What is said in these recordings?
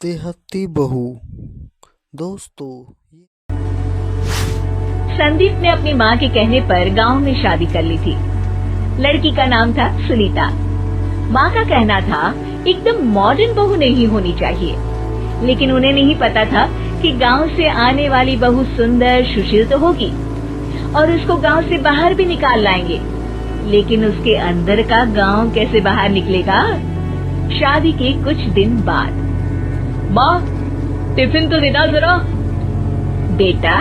देहाती बहू। दोस्तों, संदीप ने अपनी माँ के कहने पर गांव में शादी कर ली थी। लड़की का नाम था सुनीता। माँ का कहना था एकदम मॉडर्न बहू नहीं होनी चाहिए, लेकिन उन्हें नहीं पता था कि गांव से आने वाली बहू सुंदर सुशील तो होगी और उसको गांव से बाहर भी निकाल लाएंगे, लेकिन उसके अंदर का गांव कैसे बाहर निकलेगा। शादी के कुछ दिन बाद, माँ टिफिन तो देना जरा। बेटा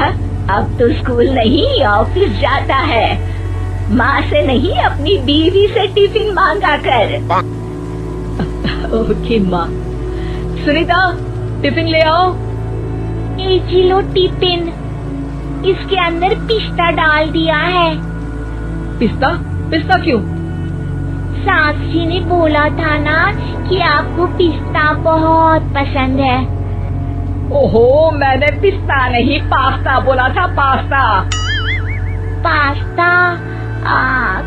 अब तो स्कूल नहीं ऑफिस जाता है, माँ से नहीं अपनी बीवी से टिफिन मांगा कर। ओके माँ। सुनीता टिफिन ले आओ। जी लो टिफिन, इसके अंदर पिस्ता डाल दिया है। पिस्ता? पिस्ता क्यों? सास जी ने बोला था ना कि आपको पिस्ता बहुत पसंद है। ओहो, मैंने पिस्ता नहीं पास्ता बोला था, पास्ता। पास्ता?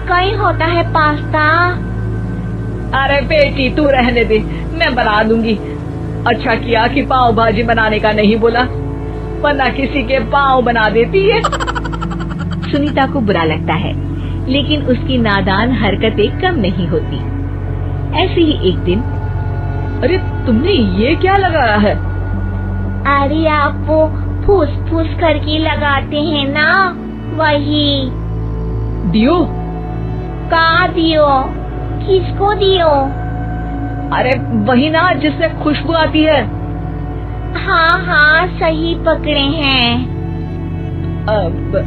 कहीं होता है पास्ता? अरे बेटी तू रहने दे, मैं बना दूंगी। अच्छा किया कि पाव भाजी बनाने का नहीं बोला, वरना किसी के पाव बना देती है। सुनीता को बुरा लगता है, लेकिन उसकी नादान हरकतें कम नहीं होती। ऐसे ही एक दिन, अरे तुमने ये क्या लगाया है? अरे आप वो फूस फूस करके लगाते हैं ना, वही। दियो? कहाँ दियो? किसको दियो? अरे वही ना जिससे खुशबू आती है। हाँ सही पकड़े हैं।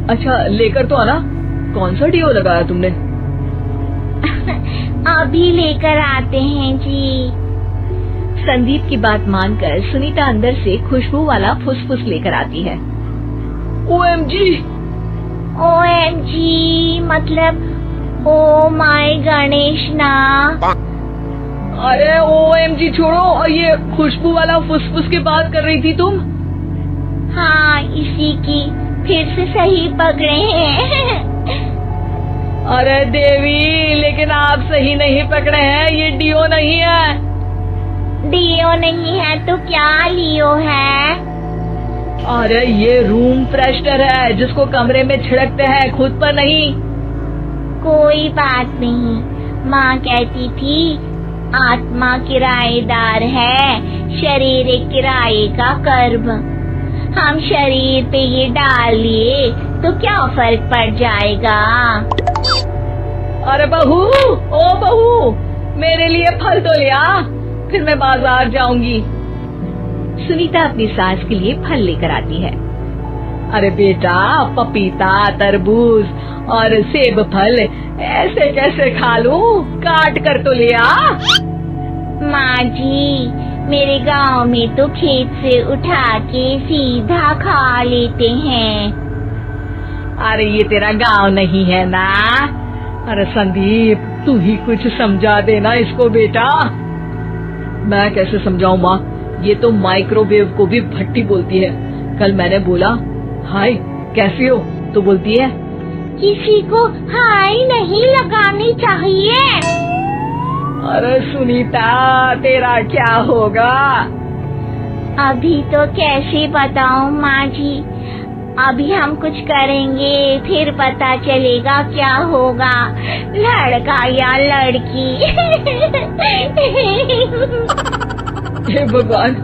अच्छा लेकर तो आना। कौन सा डियो लगाया तुमने? अभी लेकर आते हैं जी। संदीप की बात मानकर सुनीता अंदर से खुशबू वाला फुसफुस लेकर आती है। OMG! OMG मतलब ओ माय गणेश ना। अरे OMG छोड़ो, और ये खुशबू वाला फुसफुस की बात कर रही थी तुम? हाँ इसी की, फिर से सही पकड़े हैं। अरे देवी, लेकिन आप सही नहीं पकड़े हैं, ये डियो नहीं है। डियो नहीं है तो क्या लियो है? अरे ये रूम फ्रेशनर है, जिसको कमरे में छिड़कते हैं, खुद पर नहीं। कोई बात नहीं, माँ कहती थी आत्मा किराएदार है, शरीर एक किराए का कर्म। हम शरीर पे ये डाल लिए तो क्या फर्क पड़ जाएगा। अरे बहू, ओ बहू, मेरे लिए फल तो ले आ, फिर मैं बाजार जाऊंगी। सुनीता अपनी सास के लिए फल लेकर आती है। अरे बेटा, पपीता, तरबूज और सेब फल ऐसे कैसे खा लूं? काट कर तो ले आ। माँ जी, मेरे गांव में तो खेत से उठा के सीधा खा लेते हैं। अरे ये तेरा गांव नहीं है ना। अरे संदीप, तू ही कुछ समझा देना इसको बेटा। मैं कैसे समझाऊं माँ, ये तो माइक्रोवेव को भी भट्टी बोलती है। कल मैंने बोला हाय कैसी हो, तो बोलती है किसी को हाय नहीं लगानी चाहिए। अरे सुनीता, तेरा क्या होगा? अभी तो कैसे बताऊं माँ जी, अभी हम कुछ करेंगे फिर पता चलेगा क्या होगा, लड़का या लड़की। हे भगवान,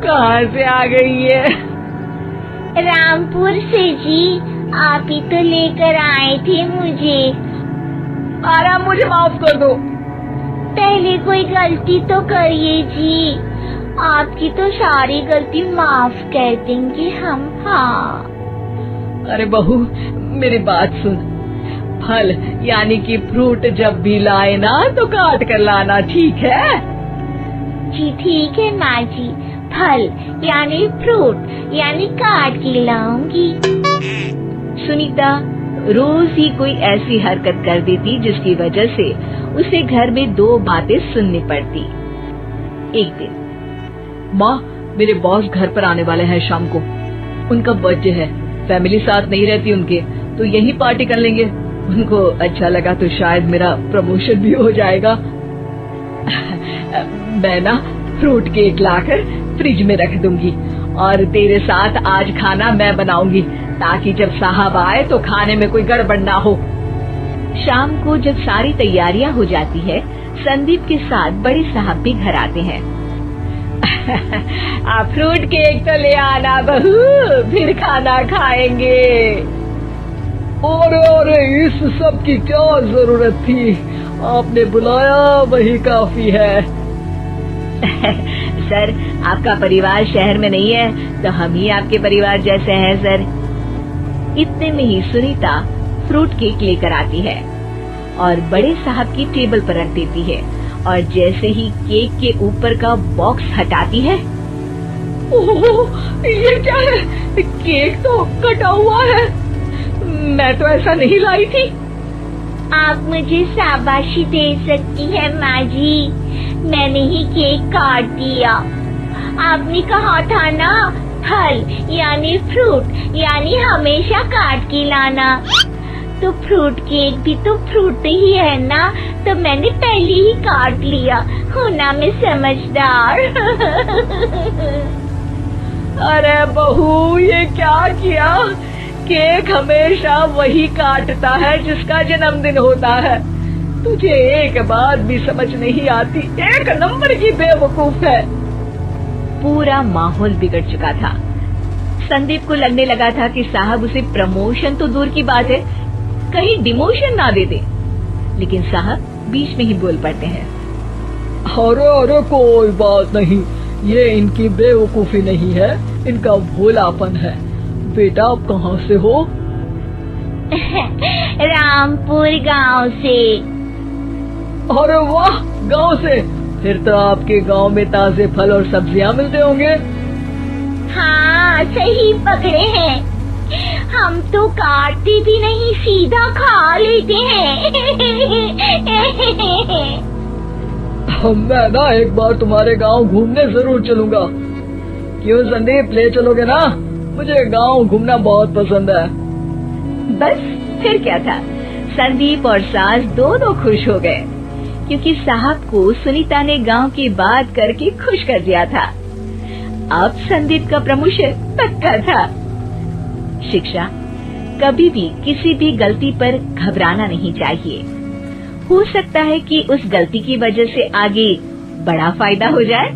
कहाँ से आ गई है? रामपुर से जी, आप ही तो लेकर आए थे मुझे। अरे मुझे माफ कर दो। पहले कोई गलती तो करिए जी, आपकी तो सारी गलती माफ कर देंगे हम। हाँ अरे बहू, मेरी बात सुन। फल यानी कि फ्रूट जब भी लाए ना तो काट कर लाना, ठीक है? जी ठीक है माँ जी, फल यानी फ्रूट यानी काट के लाऊंगी। सुनीता रोज ही कोई ऐसी हरकत कर देती जिसकी वजह से उसे घर में दो बातें सुननी पड़ती। एक दिन, माँ मेरे बॉस घर पर आने वाले हैं शाम को, उनका बर्थडे है, फैमिली साथ नहीं रहती उनके, तो यही पार्टी कर लेंगे। उनको अच्छा लगा तो शायद मेरा प्रमोशन भी हो जाएगा। मैं ना फ्रूट केक लाकर फ्रिज में रख दूंगी और तेरे साथ आज खाना मैं बनाऊंगी, ताकि जब साहब आए तो खाने में कोई गड़बड़ ना हो। शाम को जब सारी तैयारियां हो जाती है, संदीप के साथ बड़े साहब भी घर आते हैं। आप फ्रूट केक तो ले आना बहू, फिर खाना खाएंगे। अरे इस सब की क्या जरूरत थी, आपने बुलाया वही काफी है। सर, आपका परिवार शहर में नहीं है तो हम ही आपके परिवार जैसे हैं सर। इतने में ही सुनीता फ्रूट केक लेकर आती है और बड़े साहब की टेबल पर रख देती है, और जैसे ही केक के ऊपर का बॉक्स हटाती है, ओह, ये क्या है? केक तो कटा हुआ है, मैं तो ऐसा नहीं लाई थी। आप मुझे शाबाशी दे सकती है माँ जी, मैंने ही केक काट दिया। आपने कहा था ना, फल यानी फ्रूट यानी हमेशा काट के लाना, तो फ्रूट केक भी तो फ्रूट ही है ना, तो मैंने पहले ही काट लिया। हूँ ना मैं समझदार। अरे बहू, ये क्या किया? केक हमेशा वही काटता है जिसका जन्मदिन होता है। तुझे एक बात भी समझ नहीं आती, एक नंबर की बेवकूफ है। पूरा माहौल बिगड़ चुका था। संदीप को लगने लगा था कि साहब उसे प्रमोशन तो दूर की बात है, कहीं डिमोशन ना दे दे, लेकिन साहब बीच में ही बोल पड़ते हैं। अरे कोई बात नहीं, ये इनकी बेवकूफी नहीं है, इनका भोलापन है। बेटा, आप कहाँ से हो? रामपुर गांव से। अरे वाह, गांव से? फिर तो आपके गांव में ताजे फल और सब्जियां मिलते होंगे। हाँ, सही पकड़े हैं। हम तो काटते भी नहीं, सीधा खा लेते हैं। मैं ना एक बार तुम्हारे गांव घूमने जरूर चलूंगा। क्यों संदीप, ले चलोगे ना? मुझे गांव घूमना बहुत पसंद है। बस फिर क्या था, संदीप और सास दोनों खुश हो गए, क्योंकि साहब को सुनीता ने गांव की बात करके खुश कर दिया था। अब संदीप का प्रमोशन पक्का था। शिक्षा, कभी भी किसी भी गलती पर घबराना नहीं चाहिए। हो सकता है कि उस गलती की वजह से आगे बड़ा फायदा हो जाए।